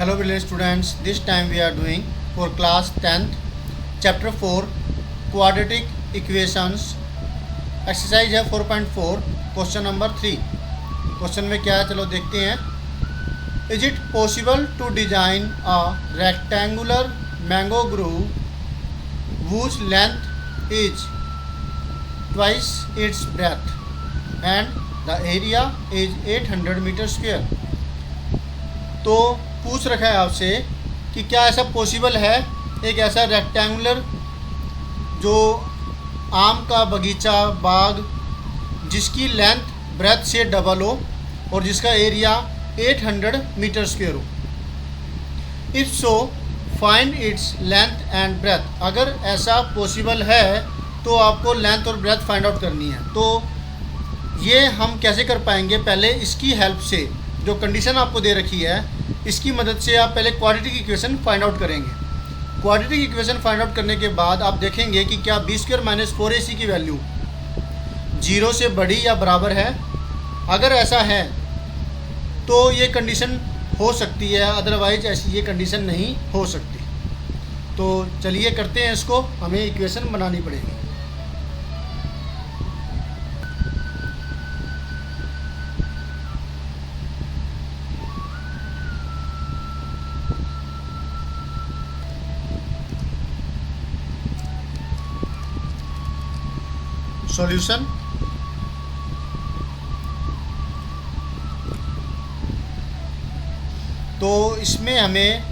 Hello brilliant students, this time we are doing for class 10th chapter 4 quadratic equations exercise है 4.4 question number 3। Question में क्या है चलो देखते हैं। Is it possible to design a rectangular mango grove whose length is twice its breadth and the area is 800 metre square. तो पूछ रखा है आपसे कि क्या ऐसा पॉसिबल है एक ऐसा रेक्टेंगुलर जो आम का बगीचा बाग जिसकी लेंथ ब्रेथ से डबल हो और जिसका एरिया 800 मीटर स्क्वायर हो। If so find its length and breadth. अगर ऐसा पॉसिबल है तो आपको लेंथ और ब्रेथ फाइंड आउट करनी है। तो ये हम कैसे कर पाएंगे, पहले इसकी हेल्प से जो कंडीशन आपको दे रखी है इसकी मदद से आप पहले क्वाड्रेटिक इक्वेशन फाइंड आउट करेंगे। क्वाड्रेटिक इक्वेशन फाइंड आउट करने के बाद आप देखेंगे कि क्या बी स्क्वायर माइनस 4ac की वैल्यू 0 से बड़ी या बराबर है। अगर ऐसा है तो ये कंडीशन हो सकती है, अदरवाइज ऐसी ये कंडीशन नहीं हो सकती। तो चलिए करते हैं इसको, हमें इक्वेशन बनानी पड़ेगी। सॉल्यूशन तो इसमें हमें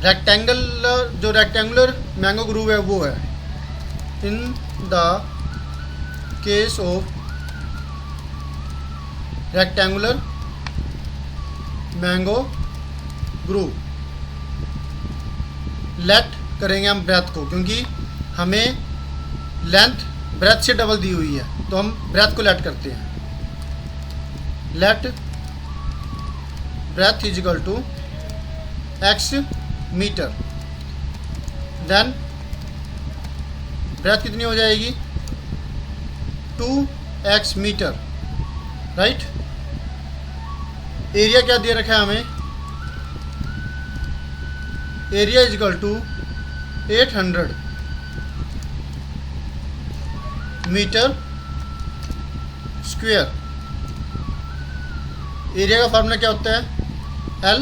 रेक्टेंगुलर मैंगो ग्रूव है वो है। In the case of rectangular mango grove let करेंगे हम ब्रेथ को, क्योंकि हमें लेंथ ब्रेथ से डबल दी हुई है तो हम ब्रेथ को लेट करते हैं। Let breadth is equal to x metre. Then breadth कितनी हो जाएगी 2x मीटर, राइट। एरिया क्या दे रखा है हमें, area is equal to 800 metre square. Area का फार्मूला क्या होता है, L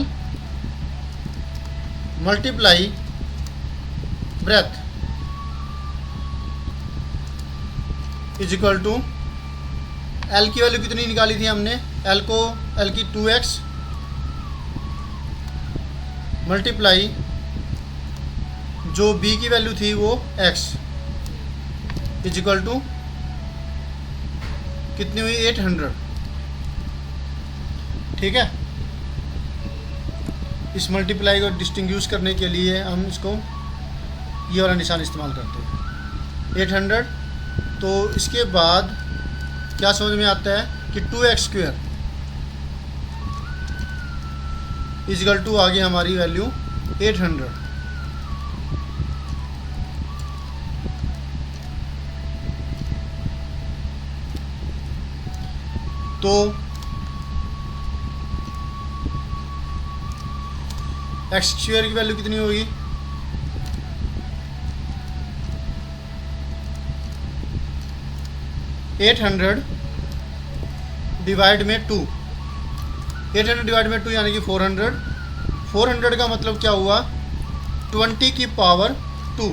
multiply breadth is equal to L की वैल्यू कितनी निकाली थी हमने, L की 2x मल्टीप्लाई जो B की वैल्यू थी वो x इज इक्वल टू कितनी हुई 800। ठीक है, इस मल्टीप्लाई को डिस्टिंग्विश करने के लिए हम इसको ये वाला निशान इस्तेमाल करते हैं 800। तो इसके बाद क्या समझ में आता है कि 2x स्क्वायर इजिकल टू आ गई हमारी वैल्यू 800। तो एक्स स्क्वायर की वैल्यू कितनी होगी, डिवाइड में 2, 800 डिवाइड में 2 यानी कि 400। 400 का मतलब क्या हुआ 20 की पावर 2।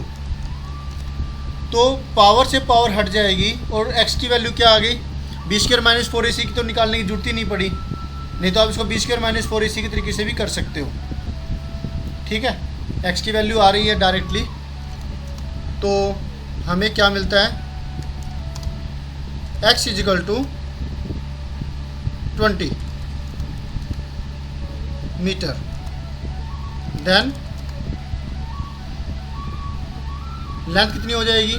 तो पावर से पावर हट जाएगी और x की वैल्यू क्या आ गई, बी स्क्वायर माइनस 4ac की तो निकालने की जरूरत ही नहीं पड़ी, नहीं तो आप इसको बी स्क्वायर माइनस 4ac के तरीके से भी कर सकते हो। ठीक है, x की वैल्यू आ रही है डायरेक्टली, तो हमें क्या मिलता है x is equal to 20 metre. Then length कितनी हो जाएगी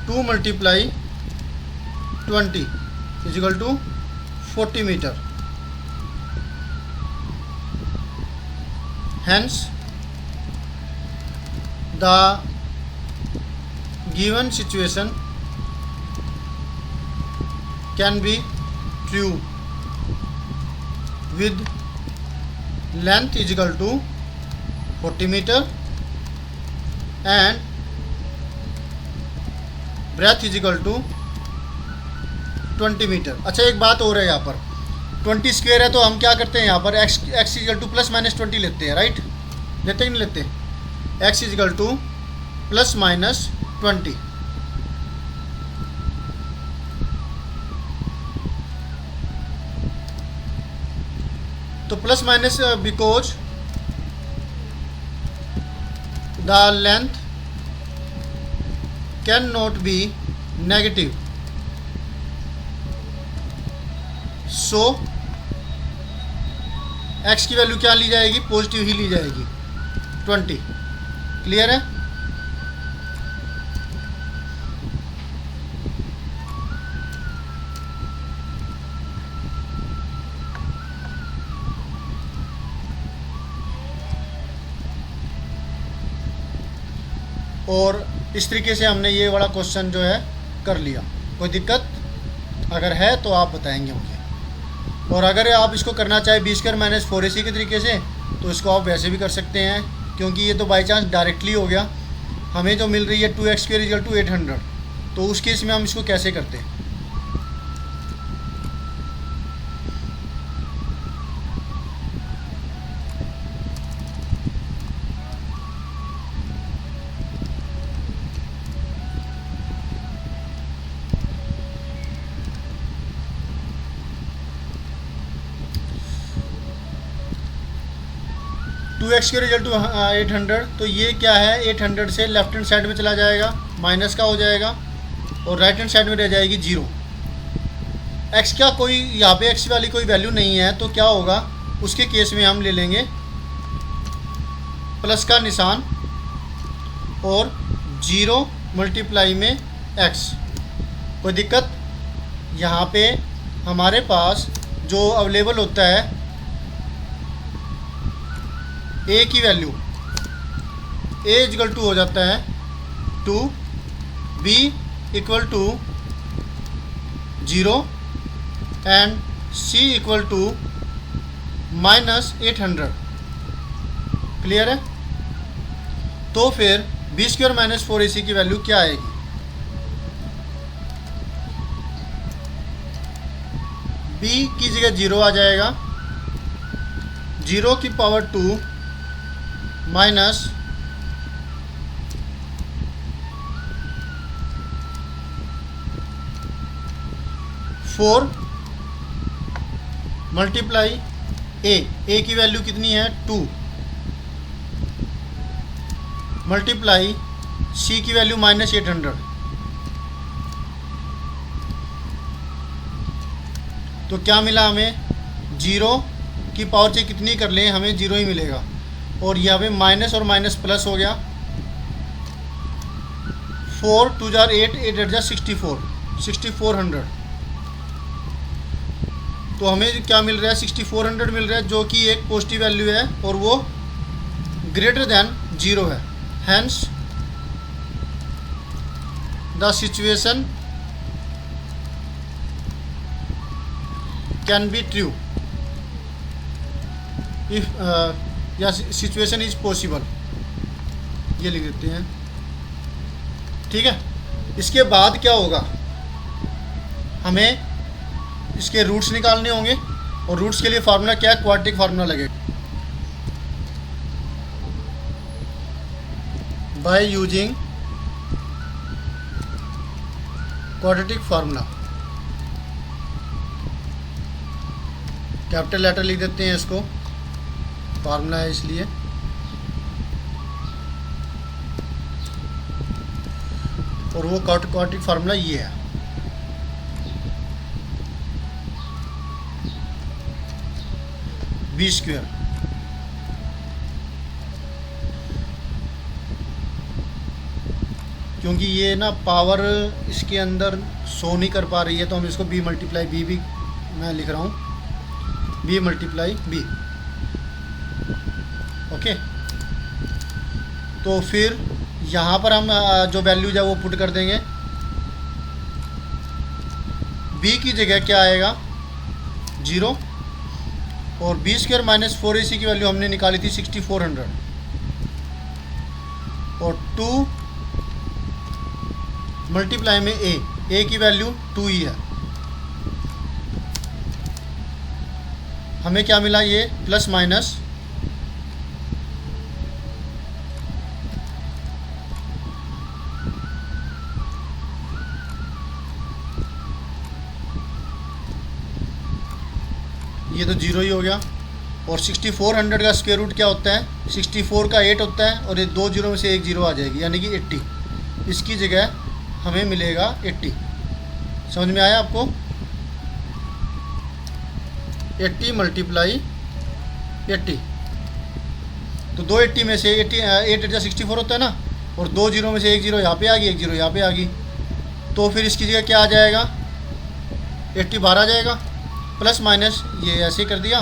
2 multiply 20 is equal to 40 metre. Hence, the given situation can be true with length is equal to 40 meter and breadth is equal to 20 metre. अच्छा एक बात और है यहाँ पर 20 स्क्वायर है तो हम क्या करते हैं यहाँ पर x equal to plus minus 20 लेते हैं, राइट? लेते कि नहीं लेते? x equal to plus minus 20। तो plus minus because the length can not be negative, so x की वैल्यू क्या ली जाएगी? पॉजिटिव ही ली जाएगी, 20। क्लियर है? और इस तरीके से हमने ये वाला क्वेश्चन जो है कर लिया। कोई दिक्कत अगर है तो आप बताएंगे मुझे। और अगर आप इसको करना चाहे बी स्क्वायर माइनस 4ac के तरीके से तो इसको आप वैसे भी कर सकते हैं, क्योंकि ये तो बाई चांस डायरेक्टली हो गया। हमें जो मिल रही है 2x स्क्वायर इक्वल टू 800, तो उस केस में हम इसको कैसे करते हैं? 2x स्क्वायर इक्वल टू 800, तो ये क्या है? 800 से लेफ्ट हैंड साइड में चला जाएगा, माइनस का हो जाएगा, और राइट हैंड साइड में रह जाएगी 0। x का कोई यहाँ पे x वाली कोई वैल्यू नहीं है, तो क्या होगा? उसके केस में हम ले लेंगे प्लस का निशान और 0 मल्टीप्लाई में x। कोई दिक्कत? यहाँ पे हमारे पास जो अवेलेबल होता है a की वैल्यू a इक्वल टू हो जाता है 2, b equal to 0 and c equal to minus 800। Clear है? तो फिर बी स्क्वायर माइनस 4ac की वैल्यू क्या आएगी? b की जगह 0 आ जाएगा, 0 की पावर 2 माइनस 4 मल्टीप्लाई a की वैल्यू कितनी है? 2 मल्टीप्लाई c की वैल्यू माइनस 800। तो क्या मिला हमें? 0 की पावर से कितनी कर लें हमें 0 ही मिलेगा, और यहाँ पे माइनस और माइनस प्लस हो गया। 4 2 जार 8, 8 8 जार 64, 6400। तो हमें क्या मिल रहा है? 6400 मिल रहा है, जो कि एक पॉजिटिव वैल्यू है और वो ग्रेटर देन 0 है। Hence the situation can be true if या सिचुएशन इज पॉसिबल, ये लिख देते हैं। ठीक है? इसके बाद क्या होगा? हमें इसके रूट्स निकालने होंगे, और रूट्स के लिए फार्मूला क्या है? क्वाड्रेटिक फार्मूला लगेगा। By using quadratic formula, capital letter लिख देते हैं इसको, फार्मूला है इसलिए। और वो क्वाड्रेटिक फार्मूला ये है। बी स्क्वायर क्योंकि ये ना पावर इसके अंदर शो नहीं कर पा रही है, तो हम इसको b मल्टीप्लाई बी भी मैं लिख रहा हूँ, b मल्टीप्लाई बी। ओके, तो फिर यहाँ पर हम जो वैल्यूज है वो पुट कर देंगे। b की जगह क्या आएगा? 0, और बी स्क्वायर माइनस 4ac की वैल्यू हमने निकाली थी 6400, और 2 मल्टीप्लाई में ए की वैल्यू 2 ही है। हमें क्या मिला, ये प्लस माइनस ये तो जीरो ही हो गया। और 6400 का स्क्वायर रूट क्या होता है, 64 का 8 होता है, और ये 2 जीरो में से एक जीरो आ जाएगी, यानी कि 80। इसकी जगह हमें मिलेगा 80। समझ में आया आपको? 80 मल्टीप्लाई 80, तो 280 में से 80 8 या 64 होता है ना, और 2 जीरो में से एक जीरो यहाँ पे आ गई, एक जीरो यहाँ पे आ गई, तो फिर इसकी जगह क्या आ जाएगा, 80 बाहर आ जाएगा, प्लस माइनस ये ऐसे कर दिया,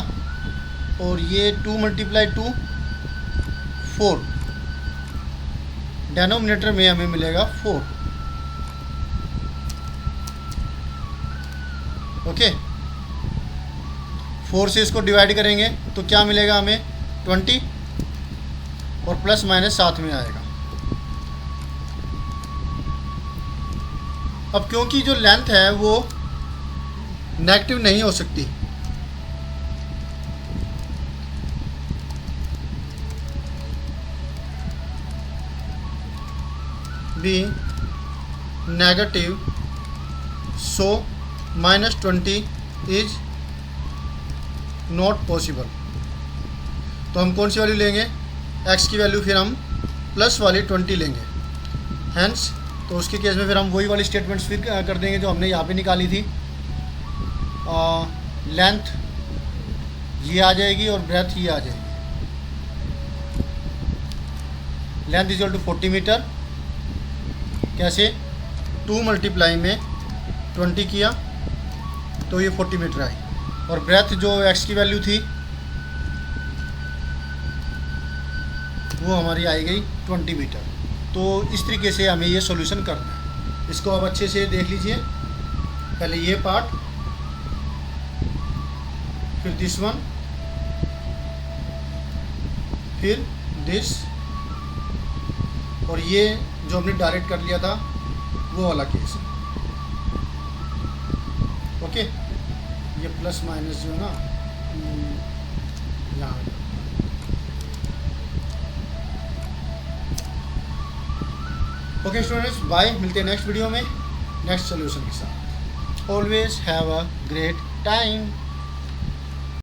और ये 2 मल्टीप्लाई 2 4, डेनोमिनेटर में हमें मिलेगा 4। ओके, 4 से इसको डिवाइड करेंगे तो क्या मिलेगा हमें, 20, और प्लस माइनस साथ में आएगा। अब क्योंकि जो लेंथ है वो नेगेटिव नहीं हो सकती, be negative, so -20 is not possible. तो हम कौन सी वैल्यू लेंगे, x की वैल्यू फिर हम प्लस वाली 20 लेंगे। हैंस तो उसके केस में फिर हम वही वाली स्टेटमेंट्स फिर कर देंगे जो हमने यहाँ पे निकाली थी। लेंथ ये आ जाएगी और ब्रेथ ये आ जाएगी। Length is equal to 40 metre, कैसे, 2 मल्टीप्लाई में 20 किया तो ये 40 मीटर आई, और ब्रेथ जो x की वैल्यू थी वो हमारी आई गई 20 मीटर। तो इस तरीके से हमें ये सॉल्यूशन करना है। इसको आप अच्छे से देख लीजिए, पहले ये पार्ट, फिर दिस वन, फिर दिस, और ये जो हमने डायरेक्ट कर लिया था वो वाला केस। ओके, ये प्लस माइनस जो है ना यहाँ। ओके स्टूडेंट्स, बाय, मिलते हैं नेक्स्ट वीडियो में नेक्स्ट सोल्यूशन के साथ। Always have a great time.